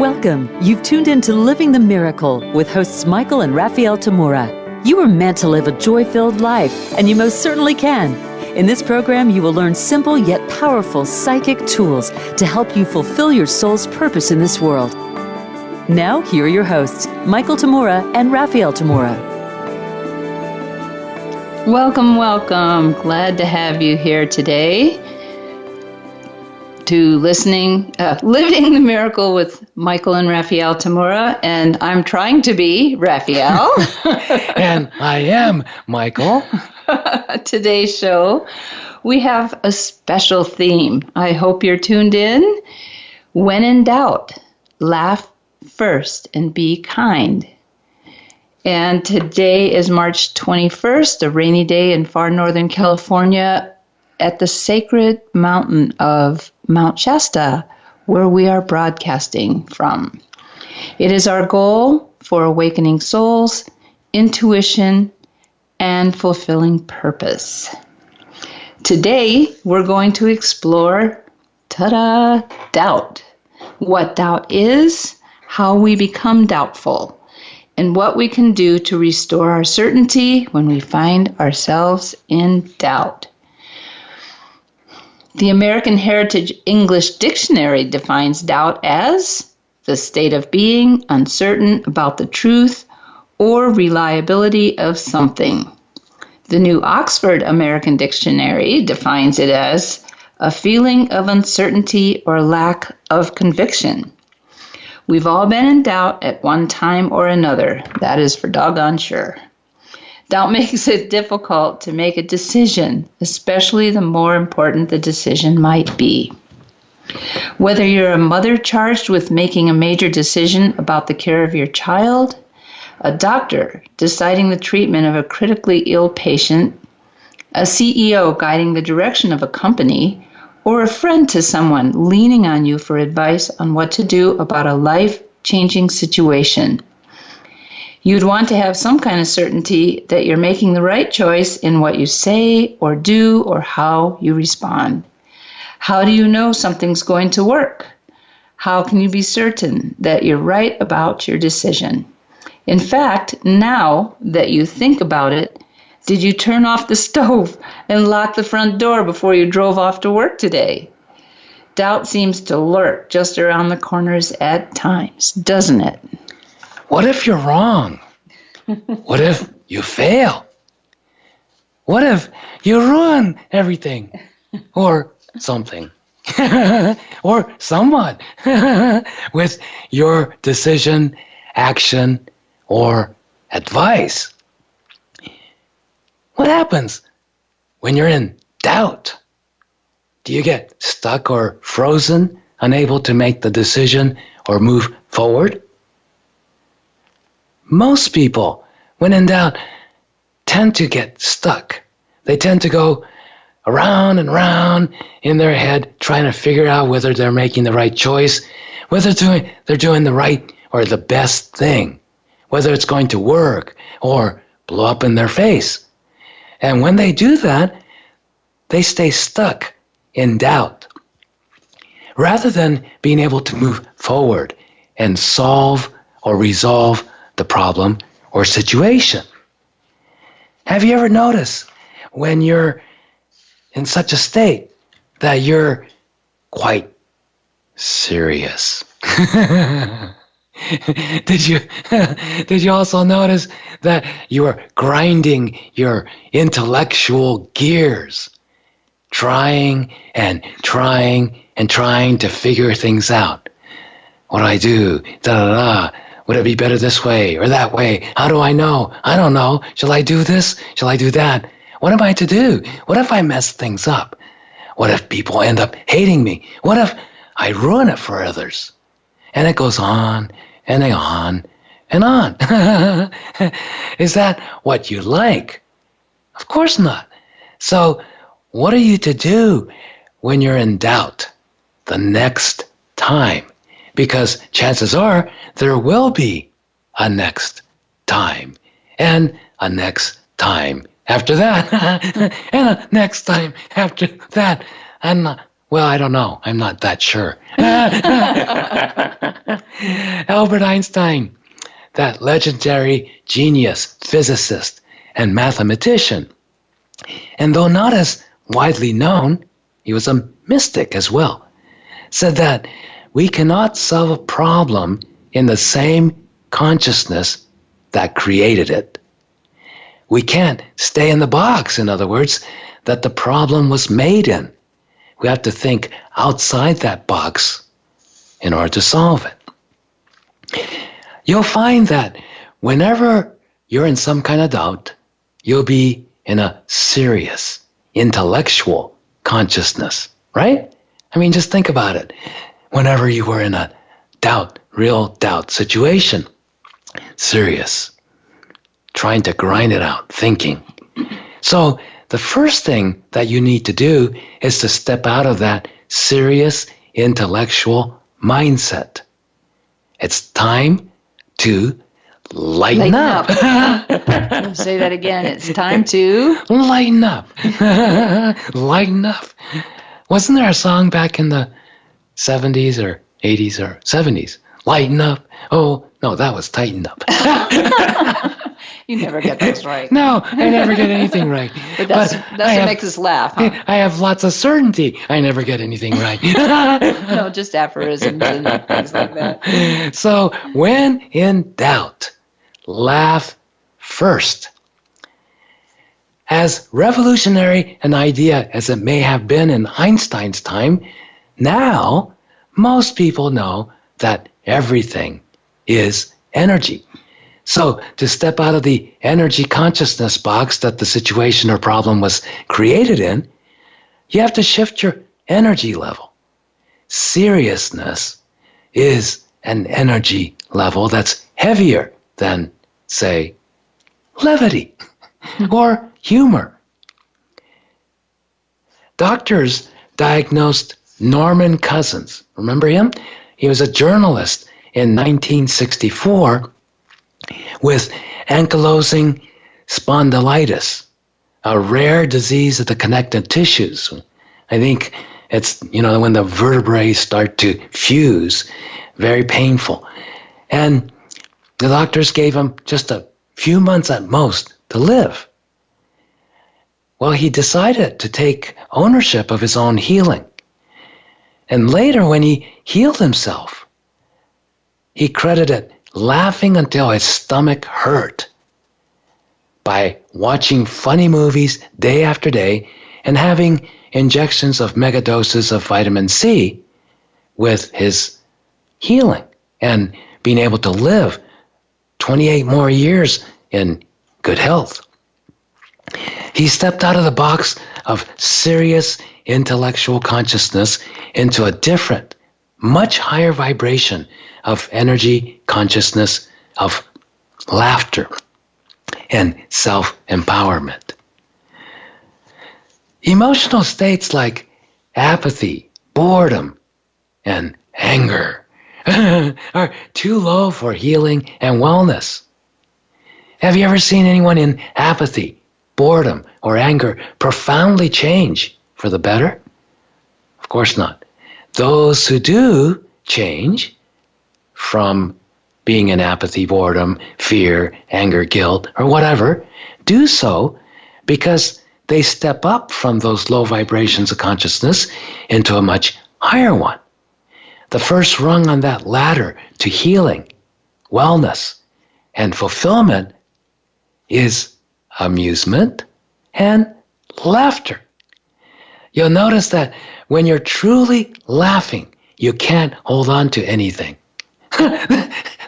Welcome. You've tuned in to Living the Miracle with hosts Michael and Raphaelle Tamura. You were meant to live a joy-filled life, and you most certainly can. In this program, you will learn simple yet powerful psychic tools to help you fulfill your soul's purpose in this world. Now, here are your hosts, Michael Tamura and Raphaelle Tamura. Welcome, welcome. Glad to have you here today to Living the Miracle with Michael and Raphaelle Tamura, and I'm trying to be Raphaelle. And I am Michael. Today's show, we have a special theme. I hope you're tuned in. When in doubt, laugh first and be kind. And today is March 21st, a rainy day in far northern California at the sacred mountain of Mount Shasta, where we are broadcasting from. It is our goal for awakening souls, intuition, and fulfilling purpose. Today, we're going to explore, doubt. What doubt is, how we become doubtful, and what we can do to restore our certainty when we find ourselves in doubt. The American Heritage English Dictionary defines doubt as the state of being uncertain about the truth or reliability of something. The New Oxford American Dictionary defines it as a feeling of uncertainty or lack of conviction. We've all been in doubt at one time or another. That is for doggone sure. Doubt makes it difficult to make a decision, especially the more important the decision might be. Whether you're a mother charged with making a major decision about the care of your child, a doctor deciding the treatment of a critically ill patient, a CEO guiding the direction of a company, or a friend to someone leaning on you for advice on what to do about a life-changing situation. You'd want to have some kind of certainty that you're making the right choice in what you say or do or how you respond. How do you know something's going to work? How can you be certain that you're right about your decision? In fact, now that you think about it, did you turn off the stove and lock the front door before you drove off to work today? Doubt seems to lurk just around the corners at times, doesn't it? What if you're wrong? What if you fail? What if you ruin everything? Or something? Or someone? With your decision, action, or advice? What happens when you're in doubt? Do you get stuck or frozen, unable to make the decision or move forward? Most people, when in doubt, tend to get stuck. They tend to go around and around in their head trying to figure out whether they're making the right choice, whether they're doing the right or the best thing, whether it's going to work or blow up in their face. And when they do that, they stay stuck in doubt. Rather than being able to move forward and solve or resolve the problem or situation. Have you ever noticed when you're in such a state that you're quite serious? Did you also notice that you are grinding your intellectual gears, trying to figure things out? What do I do? Would it be better this way or that way? How do I know? I don't know. Shall I do this? Shall I do that? What am I to do? What if I mess things up? What if people end up hating me? What if I ruin it for others? And it goes on and on and on. Is that what you like? Of course not. So what are you to do when you're in doubt the next time? Because chances are there will be a next time and a next time after that and a next time after that and Well, I don't know. I'm not that sure. Albert Einstein, that legendary genius, physicist, and mathematician. And though not as widely known, he was a mystic as well, said that we cannot solve a problem in the same consciousness that created it. We can't stay in the box, in other words, that the problem was made in. We have to think outside that box in order to solve it. You'll find that whenever you're in some kind of doubt, you'll be in a serious, intellectual consciousness, right? I mean, just think about it. Whenever you were in a doubt, real doubt situation, serious, trying to grind it out, thinking. So the first thing that you need to do is to step out of that serious intellectual mindset. It's time to lighten up. Say that again. It's time to lighten up. Lighten up. Wasn't there a song back in the 70s or 80s or 70s? Lighten up. Oh, no, that was tighten up. You never get those right. No, I never get anything right. But that's what makes us laugh, huh? I have lots of certainty. I never get anything right. No, just aphorisms and things like that. So when in doubt, laugh first. As revolutionary an idea as it may have been in Einstein's time, now most people know that everything is energy. So to step out of the energy consciousness box that the situation or problem was created in, you have to shift your energy level. Seriousness is an energy level that's heavier than, say, levity or humor. Doctors diagnosed Norman Cousins. Remember him? He was a journalist in 1964 with ankylosing spondylitis, a rare disease of the connective tissues. I think it's, when the vertebrae start to fuse, very painful. And the doctors gave him just a few months at most to live. Well, he decided to take ownership of his own healing. And later, when he healed himself, he credited laughing until his stomach hurt by watching funny movies day after day and having injections of megadoses of vitamin C with his healing and being able to live 28 more years in good health. He stepped out of the box of serious intellectual consciousness into a different, much higher vibration of energy consciousness, of laughter and self-empowerment. Emotional states like apathy, boredom, and anger are too low for healing and wellness. Have you ever seen anyone in apathy, boredom, or anger profoundly change for the better? Of course not. Those who do change from being in apathy, boredom, fear, anger, guilt, or whatever, do so because they step up from those low vibrations of consciousness into a much higher one. The first rung on that ladder to healing, wellness, and fulfillment is amusement and laughter. You'll notice that when you're truly laughing, you can't hold on to anything.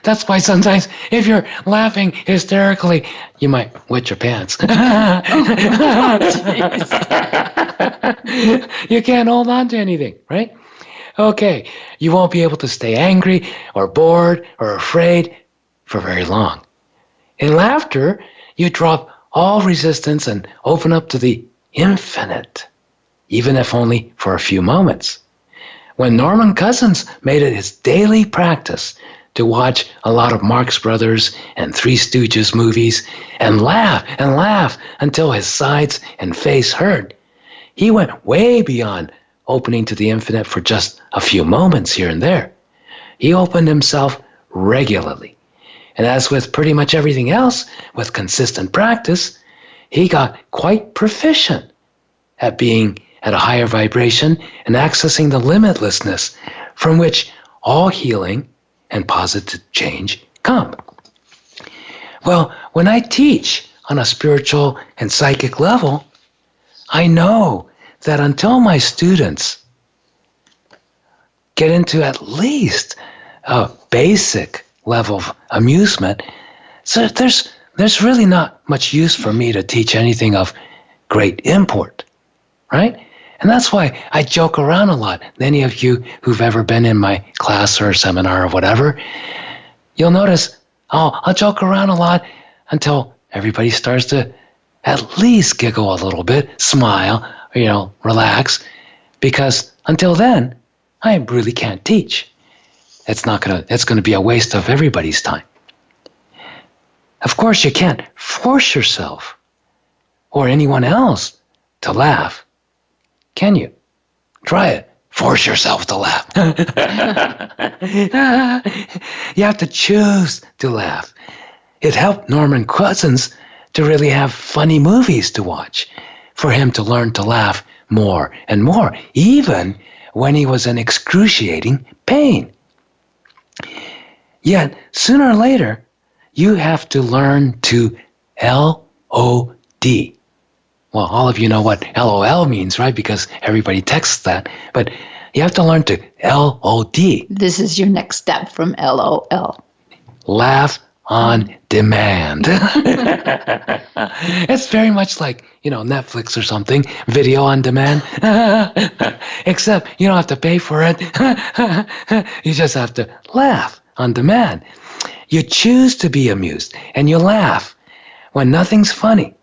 That's why sometimes if you're laughing hysterically, you might wet your pants. You can't hold on to anything, right? Okay, you won't be able to stay angry or bored or afraid for very long. In laughter, you drop all resistance and open up to the infinite, even if only for a few moments. When Norman Cousins made it his daily practice to watch a lot of Marx Brothers and Three Stooges movies and laugh until his sides and face hurt, he went way beyond opening to the infinite for just a few moments here and there. He opened himself regularly. And as with pretty much everything else, with consistent practice, he got quite proficient at being at a higher vibration and accessing the limitlessness from which all healing and positive change come. Well, when I teach on a spiritual and psychic level, I know that until my students get into at least a basic level of amusement, so there's really not much use for me to teach anything of great import, right? And that's why I joke around a lot. Any of you who've ever been in my class or seminar or whatever, you'll notice I'll joke around a lot until everybody starts to at least giggle a little bit, smile, relax, because until then, I really can't teach. It's going to be a waste of everybody's time. Of course, you can't force yourself or anyone else to laugh, can you? Try it. Force yourself to laugh. You have to choose to laugh. It helped Norman Cousins to really have funny movies to watch, for him to learn to laugh more and more, even when he was in excruciating pain. Yet, sooner or later, you have to learn to LOD. Well, all of you know what LOL means, right? Because everybody texts that. But you have to learn to LOD. This is your next step from LOL. Laugh on demand. It's very much like, Netflix or something, video on demand. Except you don't have to pay for it. You just have to laugh on demand. You choose to be amused, and you laugh when nothing's funny.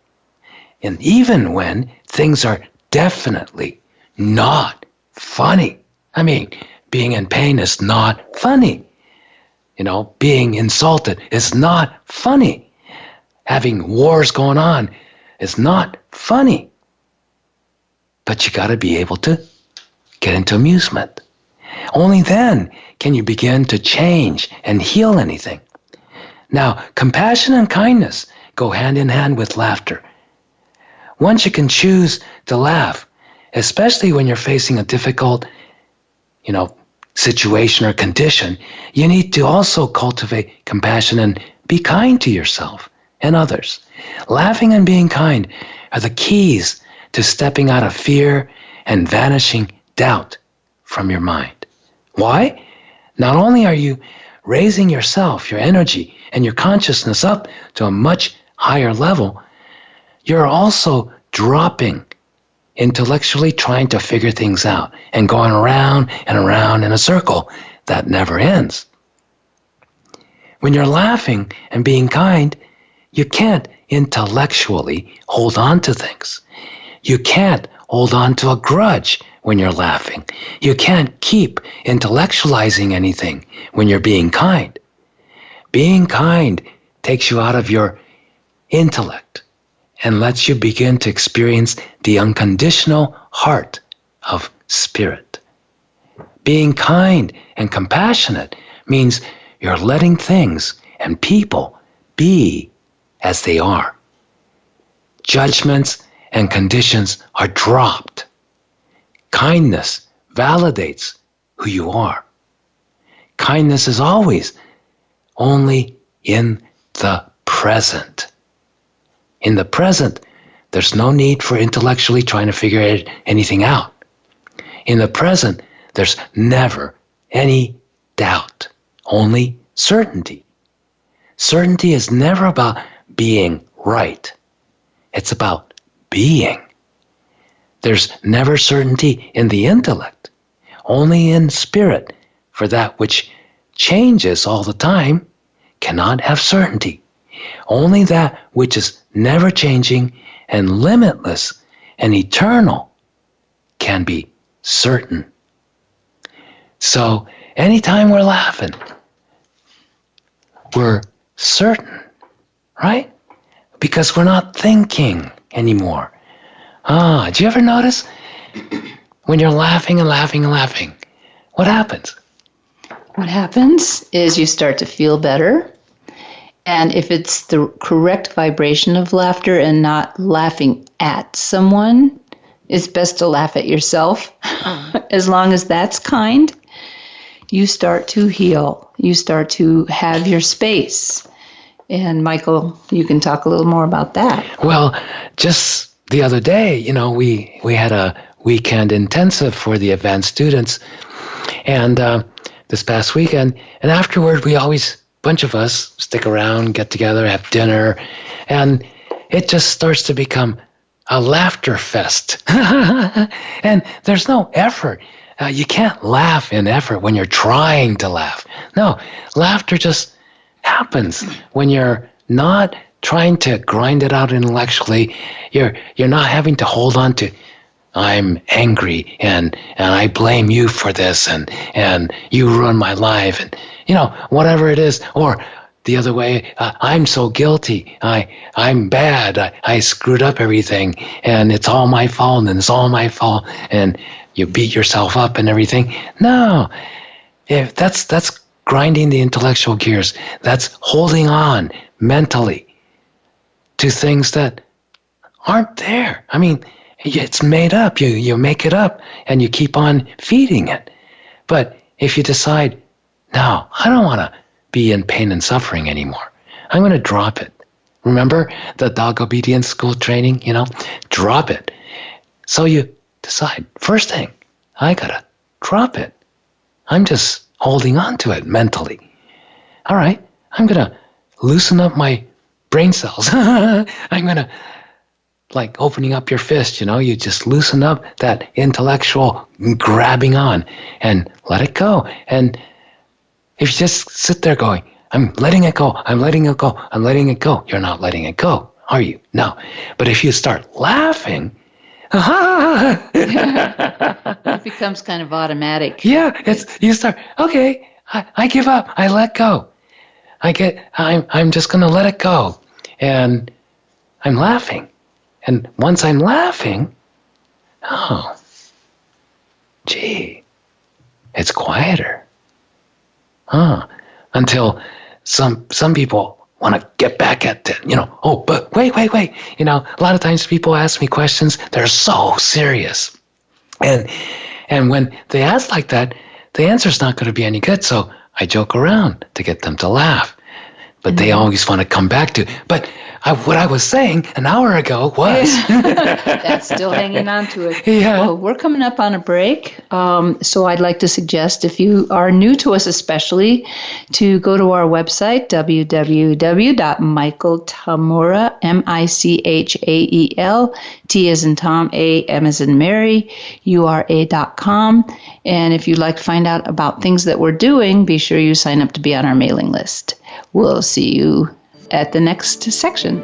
And even when things are definitely not funny. I mean, being in pain is not funny. Being insulted is not funny. Having wars going on is not funny. But you got to be able to get into amusement. Only then can you begin to change and heal anything. Now, compassion and kindness go hand in hand with laughter. Once you can choose to laugh, especially when you're facing a difficult, situation or condition, you need to also cultivate compassion and be kind to yourself and others. Laughing and being kind are the keys to stepping out of fear and vanishing doubt from your mind. Why? Not only are you raising yourself, your energy, and your consciousness up to a much higher level, you're also dropping, intellectually trying to figure things out and going around and around in a circle that never ends. When you're laughing and being kind, you can't intellectually hold on to things. You can't hold on to a grudge when you're laughing. You can't keep intellectualizing anything when you're being kind. Being kind takes you out of your intellect and lets you begin to experience the unconditional heart of spirit. Being kind and compassionate means you're letting things and people be as they are. Judgments and conditions are dropped. Kindness validates who you are. Kindness is always only in the present. In the present, there's no need for intellectually trying to figure anything out. In the present, there's never any doubt, only certainty. Certainty is never about being right. It's about being. There's never certainty in the intellect, only in spirit, for that which changes all the time cannot have certainty. Only that which is never changing and limitless and eternal can be certain. So anytime we're laughing, we're certain, right? Because we're not thinking anymore. Do you ever notice when you're laughing and laughing and laughing, what happens? What happens is you start to feel better. And if it's the correct vibration of laughter and not laughing at someone, it's best to laugh at yourself. As long as that's kind, you start to heal. You start to have your space. And Michael, you can talk a little more about that. Well, just the other day, we had a weekend intensive for the advanced students. And this past weekend, and afterward, bunch of us stick around, get together, have dinner, and it just starts to become a laughter fest. And there's no effort. You can't laugh in effort when you're trying to laugh. No, laughter just happens when you're not trying to grind it out intellectually. You're not having to hold on to, I'm angry and I blame you for this and you ruined my life and whatever it is. Or the other way, I'm so guilty. I'm bad. I screwed up everything and it's all my fault and it's all my fault and you beat yourself up and everything. No, if that's grinding the intellectual gears. That's holding on mentally to things that aren't there. I mean, it's made up. You make it up and you keep on feeding it. But if you decide, no, I don't want to be in pain and suffering anymore, I'm going to drop it. Remember the dog obedience school training, drop it. So you decide, first thing, I got to drop it. I'm just holding on to it mentally. All right, I'm going to loosen up my brain cells. I'm going to, like opening up your fist, you just loosen up that intellectual grabbing on and let it go. And if you just sit there going, I'm letting it go, I'm letting it go, I'm letting it go, you're not letting it go, are you? No. But if you start laughing, it becomes kind of automatic. Yeah, you start, okay, I give up, I let go. I'm just going to let it go. And I'm laughing. And once I'm laughing, oh, gee, it's quieter. Until some people want to get back at it, oh, but wait. A lot of times people ask me questions, they're so serious. And when they ask like that, the answer's not going to be any good. So I joke around to get them to laugh. But they always want to come back to, but what I was saying an hour ago was... That's still hanging on to it. Yeah. Well, we're coming up on a break, so I'd like to suggest, if you are new to us especially, to go to our website, www.michaeltamura, Michael, T as in Tom, A, M as in Mary, URA.com. And if you'd like to find out about things that we're doing, be sure you sign up to be on our mailing list. We'll see you at the next section.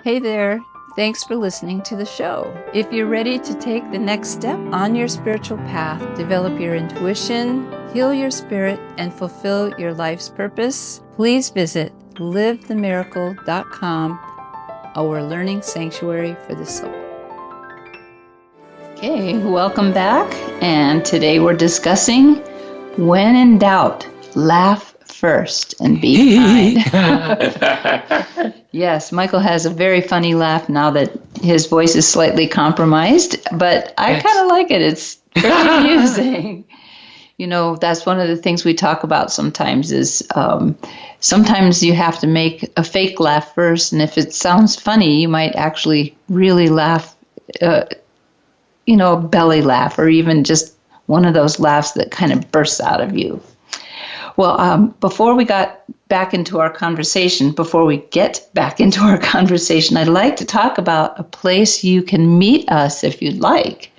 Hey there. Thanks for listening to the show. If you're ready to take the next step on your spiritual path, develop your intuition, heal your spirit, and fulfill your life's purpose, please visit livethemiracle.com, our learning sanctuary for the soul. Okay, welcome back. And today we're discussing when in doubt, laugh first and be kind. Yes, Michael has a very funny laugh now that his voice is slightly compromised, but I kind of like it. It's very amusing. That's one of the things we talk about sometimes is sometimes you have to make a fake laugh first, and if it sounds funny, you might actually really laugh, a belly laugh, or even just one of those laughs that kind of bursts out of you. Well, before we get back into our conversation, I'd like to talk about a place you can meet us if you'd like.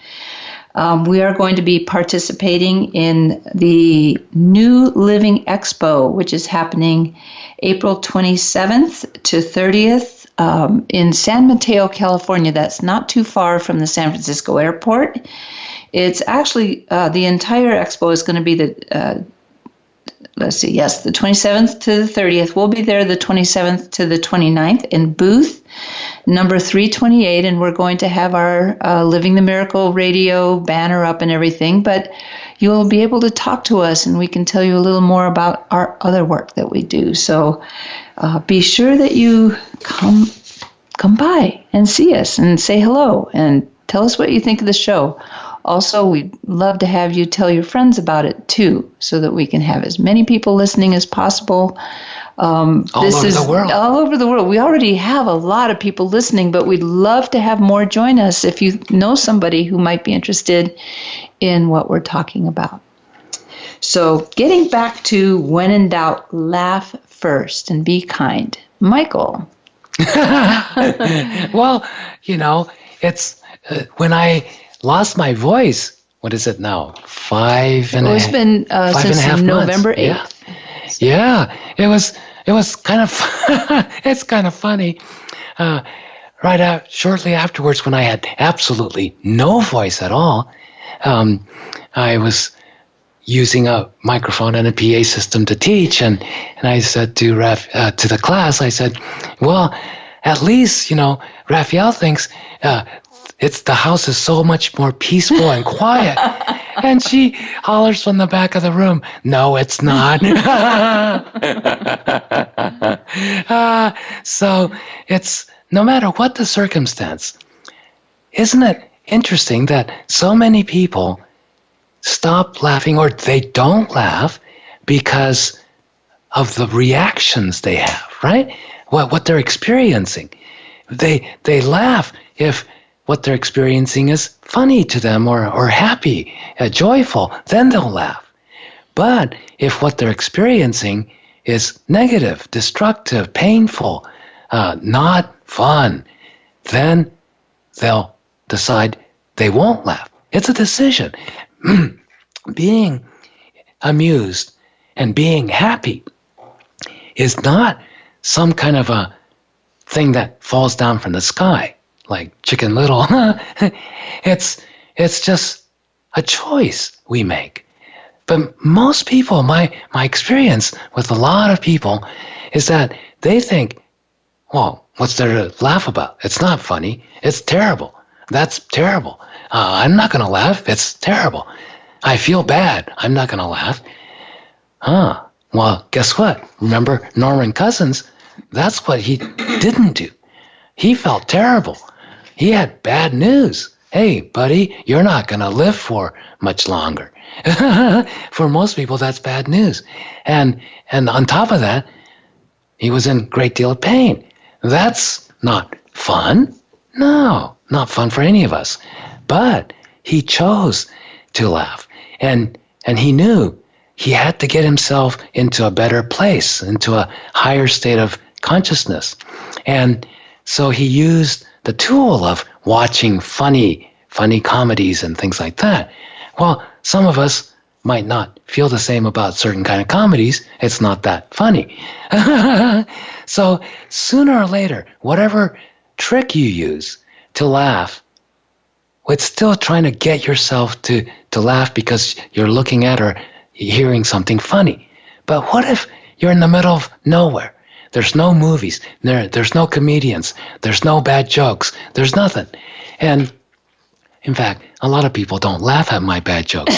We are going to be participating in the New Living Expo, which is happening April 27th to 30th in San Mateo, California. That's not too far from the San Francisco airport. It's actually, the entire expo is going to be let's see, yes, the 27th to the 30th. We'll be there the 27th to the 29th in booth number 328, and we're going to have our Living the Miracle radio banner up and everything, but you'll be able to talk to us, and we can tell you a little more about our other work that we do. So be sure that you come by and see us and say hello and tell us what you think of the show. Also, we'd love to have you tell your friends about it too, so that we can have as many people listening as possible. All over the world. All over the world. We already have a lot of people listening, but we'd love to have more join us if you know somebody who might be interested in what we're talking about. So getting back to when in doubt, laugh first and be kind. Michael. Well, it's when I lost my voice. What is it now? 5 and a half. It's been since November 8th. Yeah. It was kind of it's kind of funny. Shortly afterwards, when I had absolutely no voice at all, I was using a microphone and a PA system to teach, and I said to the class, I said, well, at least Raphaelle thinks the house is so much more peaceful and quiet. And she hollers from the back of the room, no, it's not. So it's no matter what the circumstance. Isn't it interesting that so many people stop laughing, or they don't laugh because of the reactions they have, right? What they're experiencing. They laugh if what they're experiencing is funny to them or happy, joyful, then they'll laugh. But if what they're experiencing is negative, destructive, painful, not fun, then they'll decide they won't laugh. It's a decision. Being amused and being happy is not some kind of a thing that falls down from the sky, like Chicken Little. It's just a choice we make. But most people, my experience with a lot of people is that they think, well, what's there to laugh about? It's not funny. It's terrible. That's terrible. I'm not going to laugh. It's terrible. I feel bad. I'm not going to laugh. Well, guess what? Remember Norman Cousins? That's what he didn't do. He felt terrible. He had bad news. Hey, buddy, you're not going to live for much longer. For most people, that's bad news. And on top of that, he was in a great deal of pain. That's not fun. No, not fun for any of us. But he chose to laugh. And he knew he had to get himself into a better place, into a higher state of consciousness. And so he used the tool of watching funny comedies and things like that. Well, some of us might not feel the same about certain kind of comedies. It's not that funny. So sooner or later, whatever trick you use to laugh, it's still trying to get yourself to laugh because you're looking at or hearing something funny. But what if you're in the middle of nowhere? There's no movies. There's no comedians. There's no bad jokes. There's nothing. And in fact, a lot of people don't laugh at my bad jokes.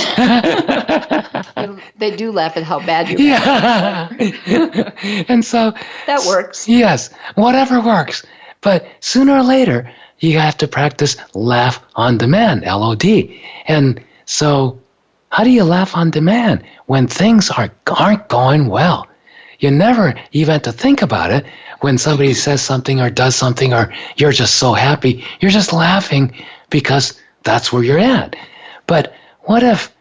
They do laugh at how bad you are. Yeah. And so that works. Yes, whatever works. But sooner or later, you have to practice laugh on demand, LOD. And so how do you laugh on demand when things aren't going well? You never even have to think about it when somebody says something or does something or you're just so happy. You're just laughing because that's where you're at. But what if,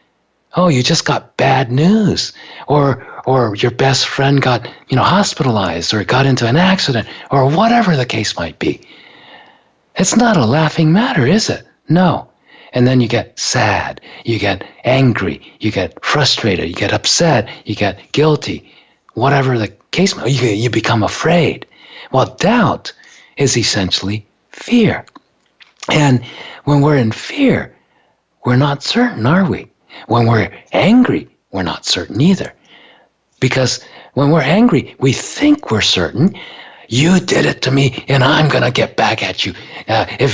you just got bad news or your best friend got, hospitalized or got into an accident or whatever the case might be. It's not a laughing matter, is it? No. And then you get sad, you get angry, you get frustrated, you get upset, you get guilty. Whatever the case, you become afraid. Well, doubt is essentially fear. And when we're in fear, we're not certain, are we? When we're angry, we're not certain either. Because when we're angry, we think we're certain. You did it to me, and I'm going to get back at you. If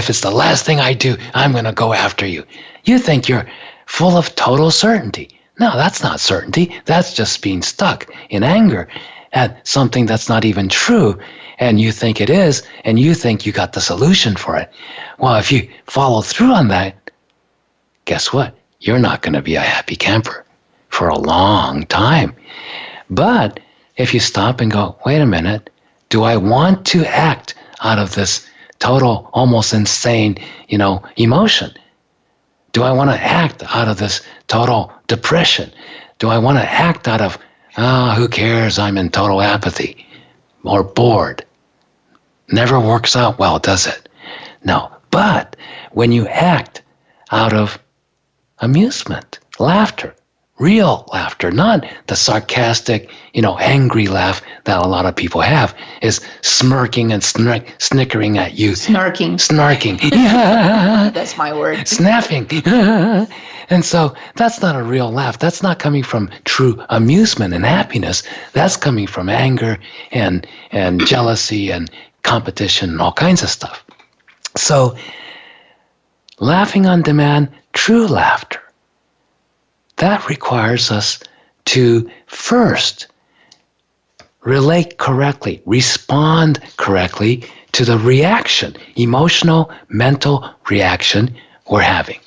it's the last thing I do, I'm going to go after you. You think you're full of total certainty. No, that's not certainty. That's just being stuck in anger at something that's not even true, and you think it is, and you think you got the solution for it. Well, if you follow through on that, guess what? You're not going to be a happy camper for a long time. But if you stop and go, wait a minute, do I want to act out of this total, almost insane, emotion? Do I want to act out of this total depression? Do I want to act out of, who cares, I'm in total apathy or bored? Never works out well, does it? No. But when you act out of amusement, laughter, real laughter, not the sarcastic, angry laugh that a lot of people have, is smirking and snickering at you. Snarking. That's my word. Snapping. And so that's not a real laugh. That's not coming from true amusement and happiness. That's coming from anger and jealousy and competition and all kinds of stuff. So laughing on demand, true laughter, that requires us to first relate correctly, respond correctly to the reaction, emotional, mental reaction we're having,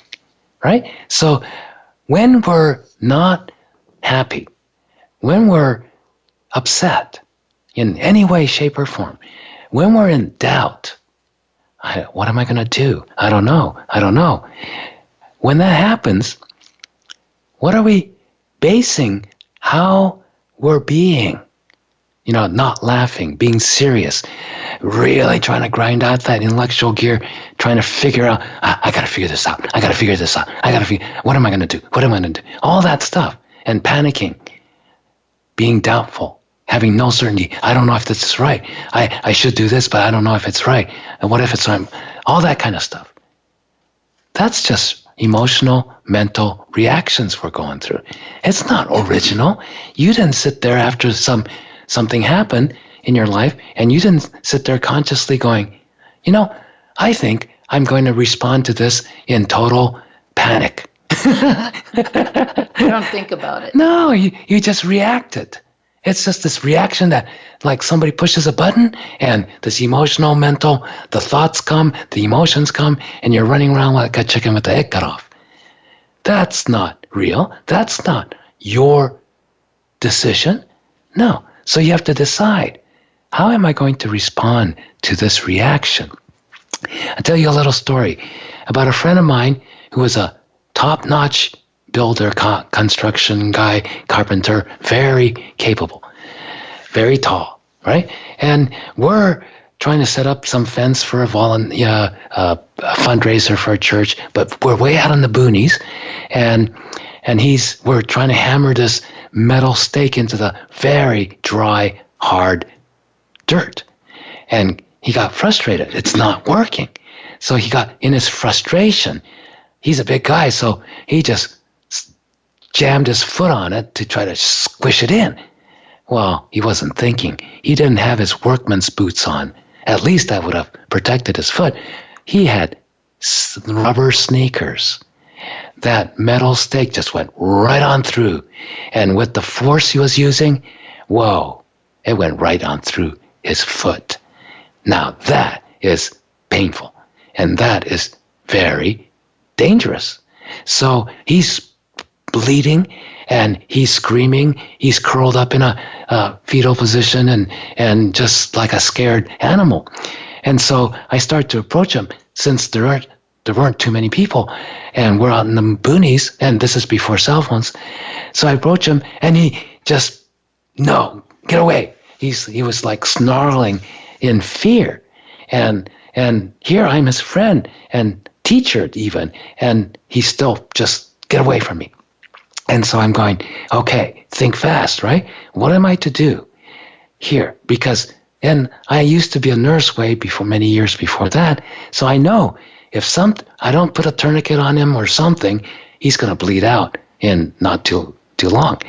right? So when we're not happy, when we're upset in any way, shape, or form, when we're in doubt, what am I going to do? I don't know. When that happens, what are we basing how we're being? Not laughing, being serious, really trying to grind out that intellectual gear, trying to figure out, I got to figure this out. What am I going to do? All that stuff. And panicking, being doubtful, having no certainty. I don't know if this is right. I should do this, but I don't know if it's right. And what if it's right? All that kind of stuff. That's just emotional, mental reactions we're going through. It's not original. You didn't sit there after something happened in your life, and you didn't sit there consciously going, I think I'm going to respond to this in total panic. You don't think about it. No, you just reacted. It's just this reaction that, like somebody pushes a button and this emotional, mental, the thoughts come, the emotions come, and you're running around like a chicken with the head cut off. That's not real. That's not your decision. No. So you have to decide, how am I going to respond to this reaction? I'll tell you a little story about a friend of mine who was a top-notch builder, construction guy, carpenter, very capable, very tall, right? And we're trying to set up some fence for a fundraiser for a church, but we're way out in the boonies, and we're trying to hammer this metal stake into the very dry, hard dirt. And he got frustrated. It's not working. So he got, in his frustration, he's a big guy, so he just jammed his foot on it to try to squish it in. Well, he wasn't thinking. He didn't have his workman's boots on. At least that would have protected his foot. He had rubber sneakers. That metal stake just went right on through. And with the force he was using, whoa, it went right on through his foot. Now that is painful. And that is very dangerous. So he's bleeding and he's screaming. He's curled up in a fetal position and just like a scared animal. And so I start to approach him, since there weren't too many people and we're out in the boonies, and this is before cell phones. So I approach him and he just, no, get away. He was like snarling in fear. And here I'm his friend and teacher even, and he's still just, get away from me. And so I'm going, okay, think fast, right? What am I to do here? Because, and I used to be a nurse many years before that, so I know if I don't put a tourniquet on him or something, he's going to bleed out in not too long.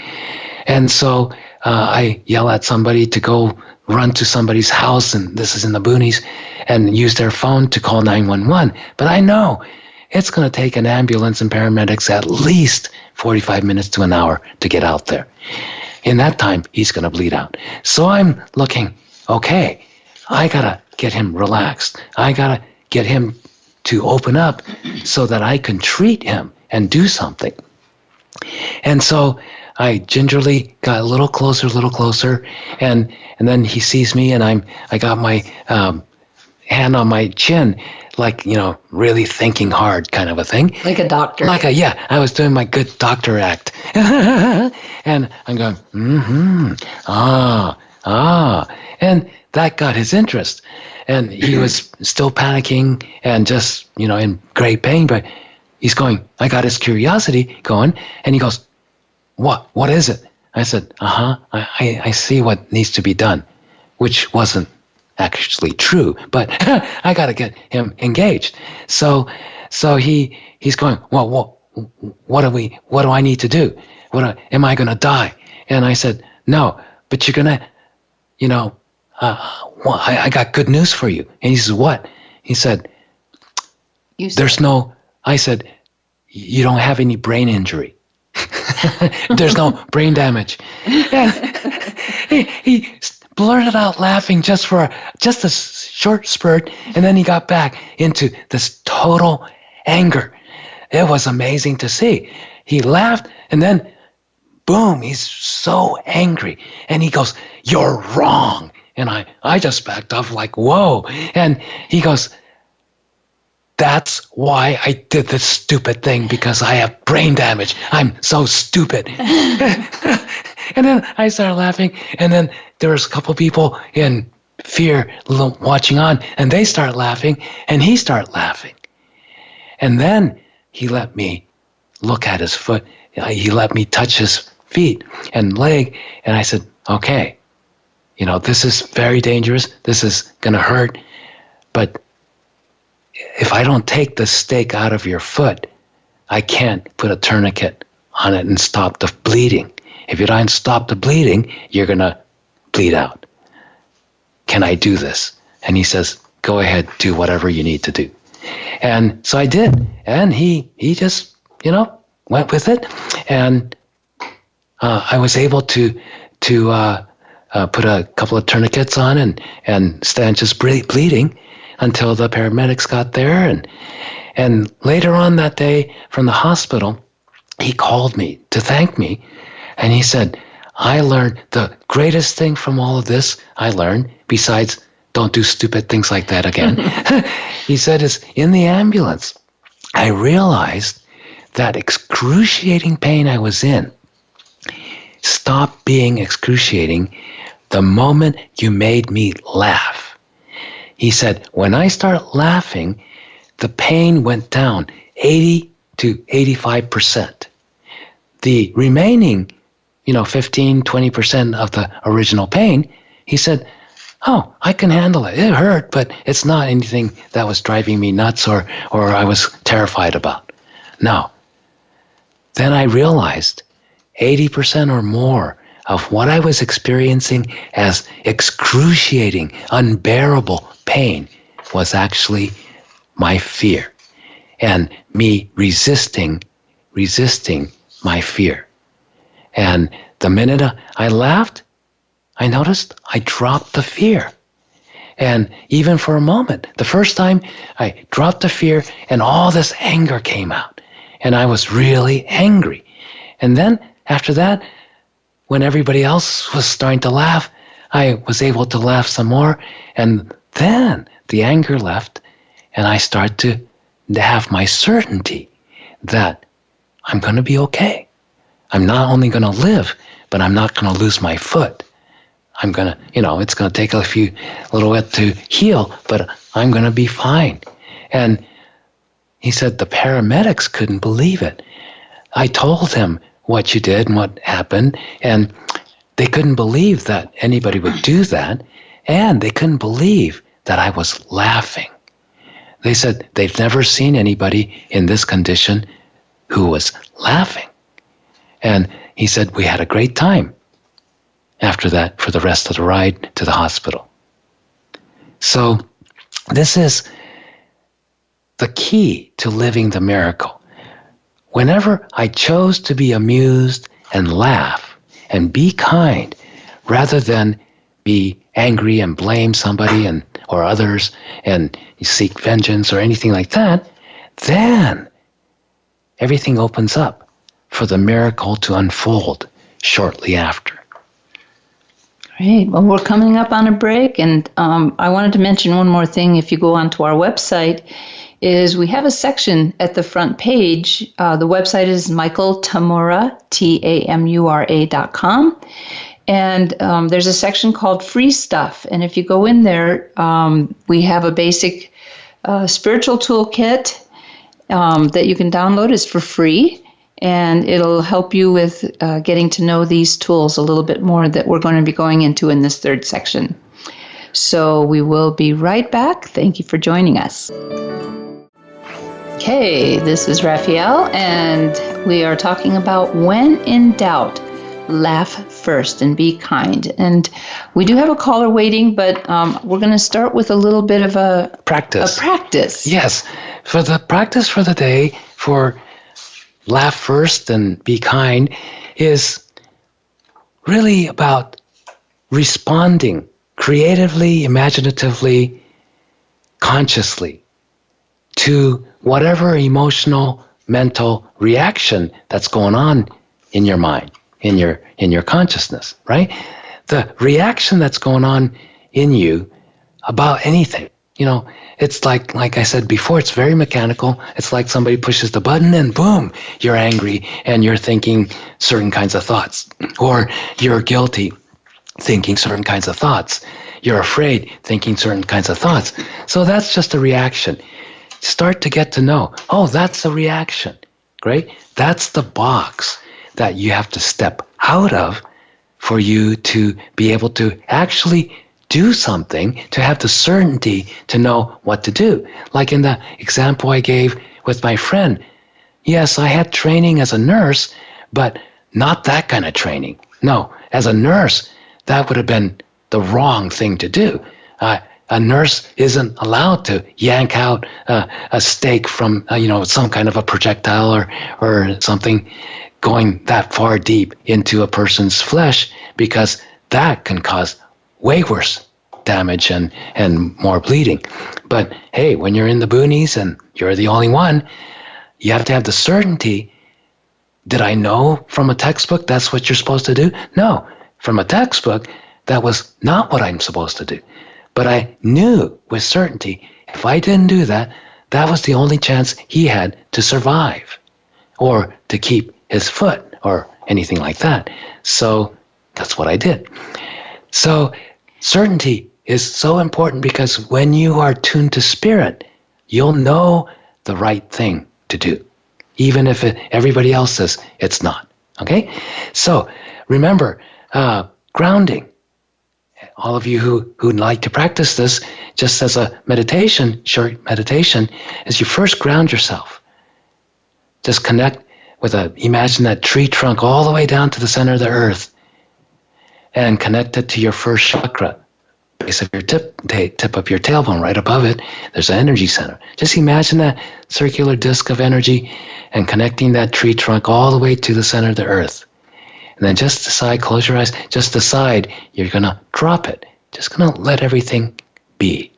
And so I yell at somebody to go run to somebody's house, and this is in the boonies, and use their phone to call 911. But I know it's going to take an ambulance and paramedics at least 45 minutes to an hour to get out there. In that time, he's going to bleed out. So I'm looking, okay, I got to get him relaxed. I got to get him to open up so that I can treat him and do something. And so I gingerly got a little closer, and then he sees me, and I got my hand on my chin, like, really thinking hard kind of a thing. Like a doctor. I was doing my good doctor act. And I'm going, and that got his interest. And he was still panicking and just, in great pain, but he's going, I got his curiosity going, and he goes, what is it? I said, I see what needs to be done, which wasn't actually true, but I got to get him engaged. So he's going, well, what do I need to do? Am I going to die? And I said, no, but you're going to, I got good news for you. And he says, what? He said, I said, you don't have any brain injury. There's no brain damage. And he blurted out laughing just a short spurt, and then he got back into this total anger. It was amazing to see. He laughed, and then boom, he's so angry, and he goes, "You're wrong." And I just backed off like, whoa. And he goes, "That's why I did this stupid thing, because I have brain damage. I'm so stupid." And then I started laughing, and then there was a couple people in fear watching on, and they started laughing, and he started laughing. And then he let me look at his foot. He let me touch his feet and leg, and I said, okay, this is very dangerous. This is going to hurt, but if I don't take the stake out of your foot, I can't put a tourniquet on it and stop the bleeding. If you don't stop the bleeding, you're going to bleed out. Can I do this? And he says, go ahead, do whatever you need to do. And so I did. And he just, went with it. And I was able to put a couple of tourniquets on and stanch his bleeding until the paramedics got there. And later on that day from the hospital, he called me to thank me. And he said, I learned the greatest thing from all of this I learned, besides don't do stupid things like that again. He said, is in the ambulance, I realized that excruciating pain I was in stopped being excruciating the moment you made me laugh. He said, when I started laughing, the pain went down 80 to 85%. The remaining, 15, 20% of the original pain, he said, oh, I can handle it. It hurt, but it's not anything that was driving me nuts or I was terrified about. Now, then I realized 80% or more of what I was experiencing as excruciating, unbearable pain was actually my fear and me resisting my fear. And the minute I laughed, I noticed I dropped the fear. And even for a moment, the first time I dropped the fear and all this anger came out. And I was really angry. And then after that, when everybody else was starting to laugh, I was able to laugh some more. And then the anger left, and I started to have my certainty that I'm going to be okay. I'm not only going to live, but I'm not going to lose my foot. I'm going to, it's going to take a little bit to heal, but I'm going to be fine. And he said the paramedics couldn't believe it. I told them what you did and what happened, and they couldn't believe that anybody would do that, and they couldn't believe that I was laughing. They said they've never seen anybody in this condition who was laughing. And he said, we had a great time. after that for the rest of the ride to the hospital. So this is the key to living the miracle. Whenever I chose to be amused and laugh and be kind rather than be angry and blame somebody or others and seek vengeance or anything like that, then everything opens up for the miracle to unfold shortly after. Great. Well, we're coming up on a break, and I wanted to mention one more thing. If you go onto our website, is we have a section at the front page. The website is Michael Tamura, Tamura.com. And there's a section called Free Stuff. And if you go in there, we have a basic spiritual toolkit that you can download. It's for free. And it'll help you with getting to know these tools a little bit more that we're going to be going into in this third section. So we will be right back. Thank you for joining us. Okay, this is Raphaelle, and we are talking about when in doubt, laugh first and be kind. And we do have a caller waiting, but we're going to start with a little bit of a practice. Yes, for the practice for the day for laugh first and be kind is really about responding creatively, imaginatively, consciously to whatever emotional, mental reaction that's going on in your mind, in your consciousness, right? The reaction that's going on in you about anything. It's like I said before, it's very mechanical. It's like somebody pushes the button and boom, you're angry and you're thinking certain kinds of thoughts. Or you're guilty, thinking certain kinds of thoughts. You're afraid, thinking certain kinds of thoughts. So that's just a reaction. Start to get to know, that's a reaction. Great. That's the box that you have to step out of for you to be able to actually do something, to have the certainty to know what to do. Like in the example I gave with my friend. Yes, I had training as a nurse, but not that kind of training. No, as a nurse, that would have been the wrong thing to do. A nurse isn't allowed to yank out a stake from, some kind of a projectile or something going that far deep into a person's flesh, because that can cause way worse damage and more bleeding. But hey, when you're in the boonies and you're the only one, you have to have the certainty. Did I know from a textbook that's what you're supposed to do? No, from a textbook, that was not what I'm supposed to do. But I knew with certainty, if I didn't do that, that was the only chance he had to survive or to keep his foot or anything like that. So that's what I did. So certainty is so important, because when you are tuned to spirit, you'll know the right thing to do, even if everybody else says it's not. Okay? So remember, grounding. All of you who like to practice this, just as a meditation, short meditation, is you first ground yourself. Just connect with imagine that tree trunk all the way down to the center of the earth, and connect it to your first chakra, base of your tip of your tailbone, right above it. There's an energy center. Just imagine that circular disc of energy and connecting that tree trunk all the way to the center of the earth. And then just decide, close your eyes, just decide you're going to drop it. Just going to let everything be.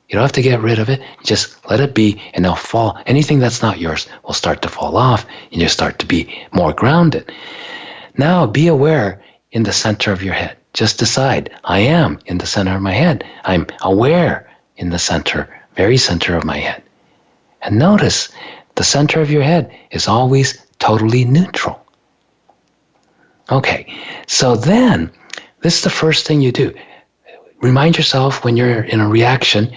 You don't have to get rid of it. Just let it be, and it'll fall. Anything that's not yours will start to fall off, and you'll start to be more grounded. Now be aware in the center of your head. Just decide, I am in the center of my head. I'm aware in the center, very center of my head. And notice the center of your head is always totally neutral. Okay, so then this is the first thing you do. Remind yourself when you're in a reaction,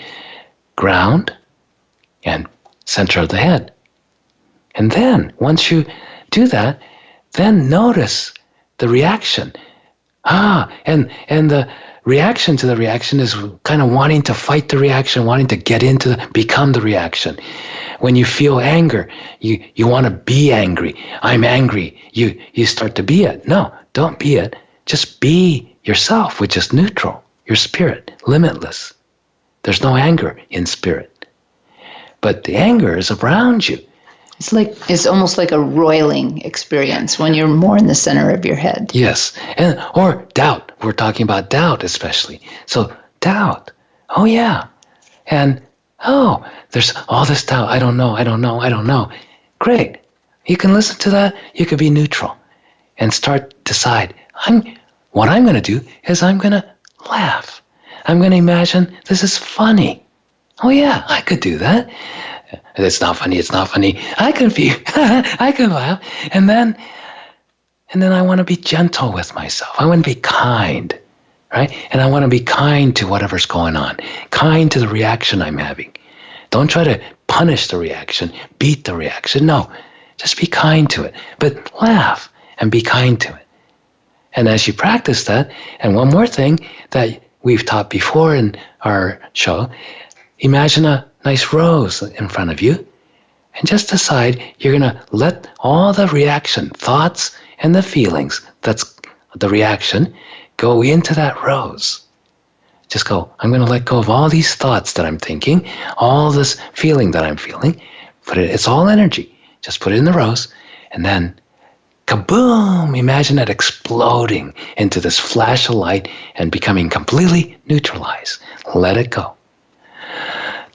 ground and center of the head. And then once you do that, then notice the reaction. And the reaction to the reaction is kind of wanting to fight the reaction, wanting to get into become the reaction. When you feel anger, you want to be angry. I'm angry. You start to be it. No, don't be it. just be yourself, which is neutral. Your spirit, limitless. There's no anger in spirit. But the anger is around you. It's almost like a roiling experience when you're more in the center of your head. Yes. Or doubt. We're talking about doubt especially. So doubt. Oh, yeah. And, there's all this doubt. I don't know. Great. You can listen to that. You could be neutral and decide. What I'm going to do is I'm going to laugh. I'm going to imagine this is funny. Oh, yeah, I could do that. It's not funny. I can laugh. And then I want to be gentle with myself. I want to be kind, right? And I want to be kind to whatever's going on, kind to the reaction I'm having. Don't try to punish the reaction, beat the reaction. No, just be kind to it. But laugh and be kind to it. And as you practice that, and one more thing that we've taught before in our show, imagine a nice rose in front of you and just decide you're going to let all the reaction, thoughts and the feelings, that's the reaction, go into that rose. Just go, I'm going to let go of all these thoughts that I'm thinking, all this feeling that I'm feeling. It's all energy. Just put it in the rose, and then kaboom, imagine it exploding into this flash of light and becoming completely neutralized. Let it go.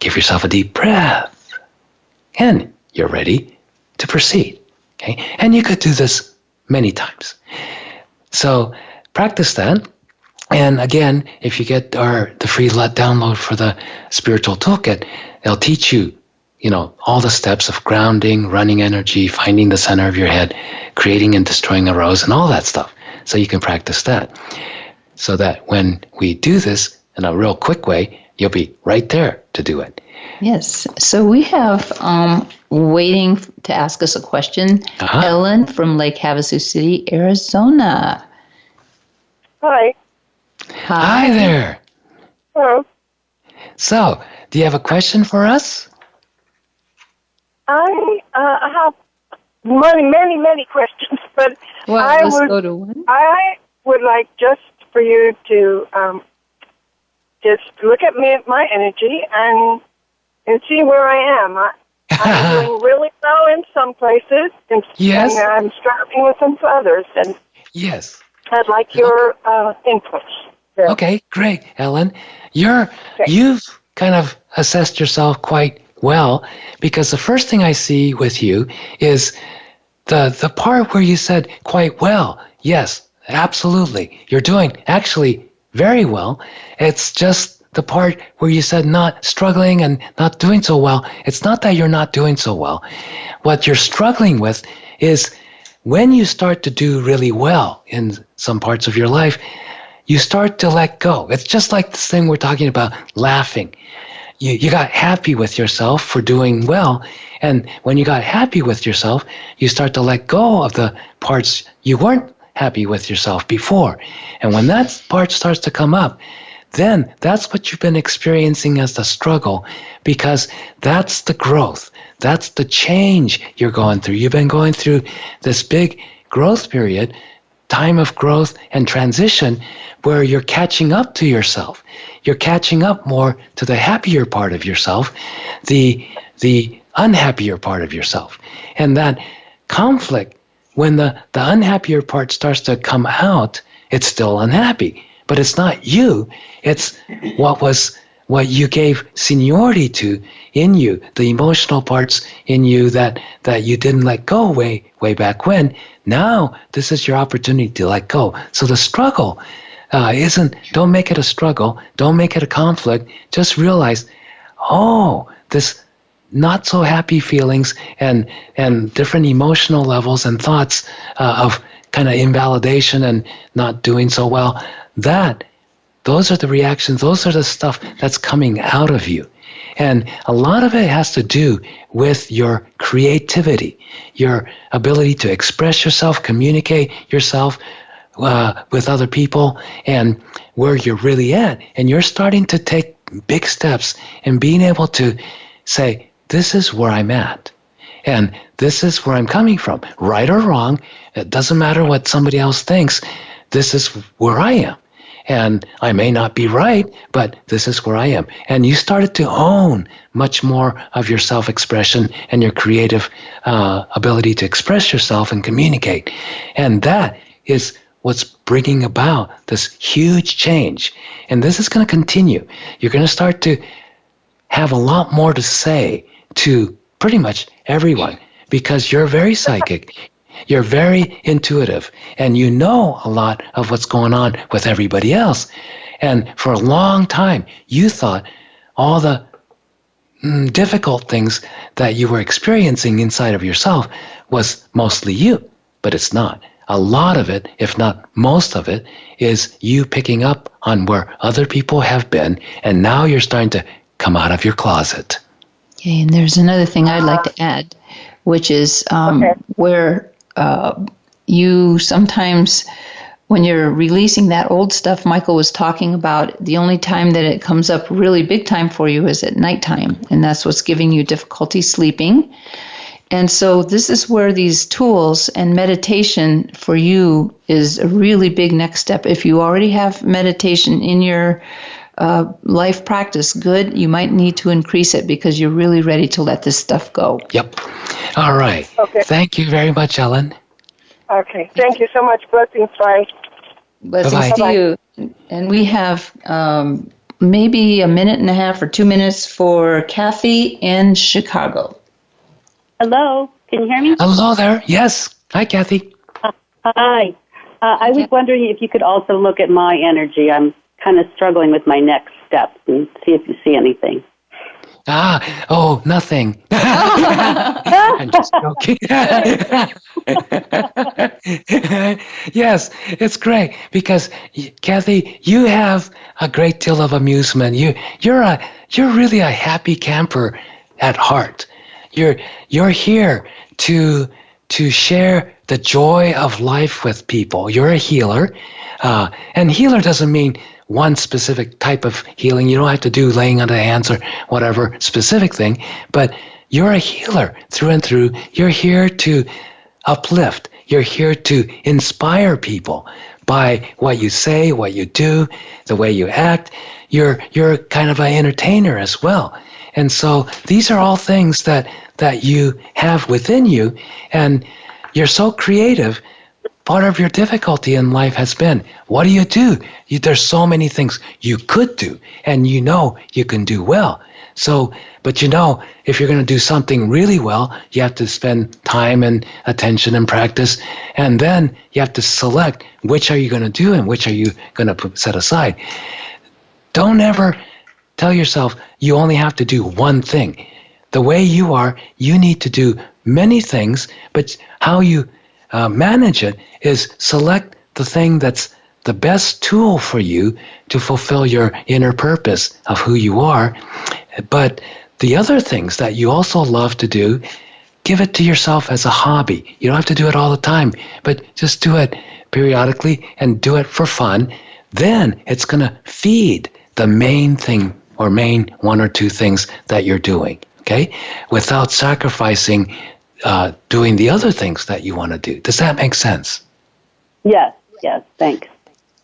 Give yourself a deep breath, and you're ready to proceed. Okay? And you could do this many times. So practice that. And again, if you get the free download for the spiritual toolkit, it'll teach you, all the steps of grounding, running energy, finding the center of your head, creating and destroying a rose, and all that stuff. So you can practice that. So that when we do this in a real quick way, you'll be right there to do it. Yes. So we have waiting to ask us a question, Ellen from Lake Havasu City, Arizona. Hi. Hi there. Hello. So, do you have a question for us? I have many questions, but let's go to one. I would like just for you to just look at my energy and see where I am. I'm doing really well in some places, and I'm struggling with some others, and yes, I'd like your input. Yeah. Okay, great, Ellen. You've kind of assessed yourself quite well, because the first thing I see with you is the part where you said quite well. Yes, absolutely. You're doing actually very well. It's just the part where you said not struggling and not doing so well. It's not that you're not doing so well. What you're struggling with is when you start to do really well in some parts of your life, you start to let go. It's just like this thing we're talking about, laughing. You got happy with yourself for doing well, and when you got happy with yourself, you start to let go of the parts you weren't happy with yourself before. And when that part starts to come up, then that's what you've been experiencing as the struggle, because that's the growth. That's the change you're going through. You've been going through this big growth period, time of growth and transition, where you're catching up to yourself. You're catching up more to the happier part of yourself, the unhappier part of yourself. And that conflict, when the unhappier part starts to come out, it's still unhappy. But it's not you. It's what you gave seniority to in you, the emotional parts in you that you didn't let go way back when. Now, this is your opportunity to let go. So the struggle don't make it a struggle. Don't make it a conflict. Just realize, this not so happy feelings and different emotional levels and thoughts of kind of invalidation and not doing so well, those are the reactions, those are the stuff that's coming out of you. And a lot of it has to do with your creativity, your ability to express yourself, communicate yourself with other people, and where you're really at. And you're starting to take big steps in being able to say, this is where I'm at. And this is where I'm coming from. Right or wrong, it doesn't matter what somebody else thinks. this is where I am. And I may not be right, but this is where I am. And you started to own much more of your self-expression and your creative ability to express yourself and communicate. And that is what's bringing about this huge change. And this is going to continue. You're going to start to have a lot more to say to pretty much everyone because you're very psychic. You're very intuitive, and you know a lot of what's going on with everybody else. And for a long time, you thought all the difficult things that you were experiencing inside of yourself was mostly you, but it's not. A lot of it, if not most of it, is you picking up on where other people have been, and now you're starting to come out of your closet. Okay, and there's another thing I'd like to add, which is where you sometimes, when you're releasing that old stuff Michael was talking about, the only time that it comes up really big time for you is at nighttime, and that's what's giving you difficulty sleeping. And so this is where these tools and meditation for you is a really big next step. If you already have meditation in your life practice, good. You might need to increase it because you're really ready to let this stuff go. Yep. All right. Okay. Thank you very much, Ellen. Okay. Thank you so much. Blessings. Bye. Blessings Bye-bye. to you. And we have maybe a minute and a half or 2 minutes for Kathy in Chicago. Hello, can you hear me? Hello there. Yes. Hi, Kathy. Hi. I was wondering if you could also look at my energy. I'm kind of struggling with my next steps and see if you see anything. Nothing. I'm just joking. Yes, it's great because Kathy, you have a great deal of amusement. You're really a happy camper at heart. You're here to share the joy of life with people. You're a healer, and healer doesn't mean one specific type of healing. You don't have to do laying on the hands or whatever specific thing, but you're a healer through and through. You're here to uplift. You're here to inspire people by what you say, what you do, the way you act. You're kind of an entertainer as well. And so these are all things that you have within you, and you're so creative. Part of your difficulty in life has been, what do you do? There's so many things you could do, and you know you can do well. So, but you know, if you're going to do something really well, you have to spend time and attention and practice, and then you have to select which are you going to do and which are you going to set aside. Don't ever tell yourself you only have to do one thing. The way you are, you need to do many things, but how you manage it is select the thing that's the best tool for you to fulfill your inner purpose of who you are. But the other things that you also love to do, give it to yourself as a hobby. You don't have to do it all the time, but just do it periodically and do it for fun. Then it's going to feed the main thing or main one or two things that you're doing, okay? Without sacrificing doing the other things that you want to do. Does that make sense? Yes, thanks.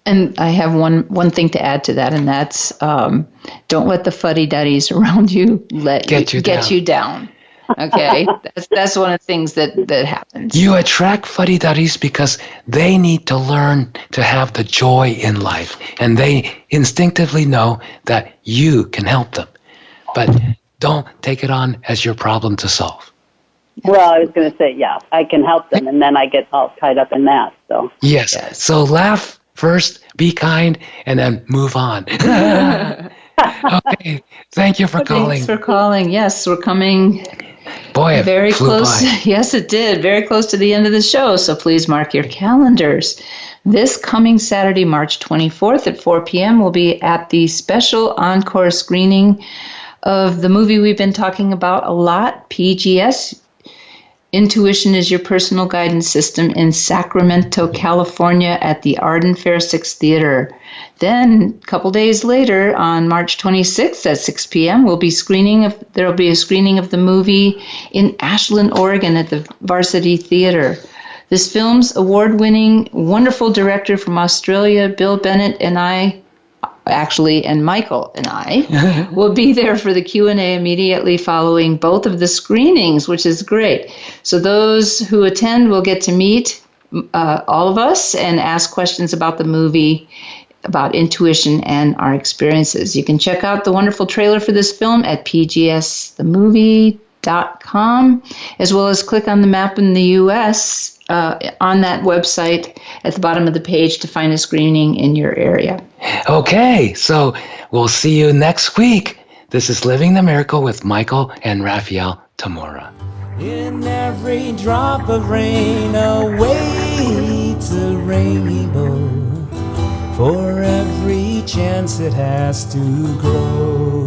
And I have one thing to add to that, and that's don't let the fuddy-duddies around you get you down. Okay? that's one of the things that happens. You attract fuddy-duddies because they need to learn to have the joy in life, and they instinctively know that you can help them. But don't take it on as your problem to solve. Well, I was going to say, yeah, I can help them, and then I get all tied up in that. So yes. So laugh first, be kind, and then move on. Okay. Thank you for calling. Thanks for calling. Yes, we're coming. Boy, it very flew close. by. Yes, it did. Very close to the end of the show. So please mark your calendars. This coming Saturday, March 24th at 4 p.m., we'll be at the special encore screening of the movie we've been talking about a lot, PGS. Intuition is Your Personal Guidance System in Sacramento, California at the Arden Fair 6 Theater. Then, a couple days later, on March 26th at 6 p.m., there will be a screening of the movie in Ashland, Oregon at the Varsity Theater. This film's award-winning, wonderful director from Australia, Bill Bennett, and I, and Michael and I, will be there for the Q&A immediately following both of the screenings, which is great. So those who attend will get to meet all of us and ask questions about the movie, about intuition and our experiences. You can check out the wonderful trailer for this film at pgsthemovie.com, as well as click on the map in the U.S. On that website at the bottom of the page to find a screening in your area. Okay, so we'll see you next week. This is Living the Miracle with Michael and Raphaelle Tamura. In every drop of rain awaits a rainbow. For every chance it has to grow.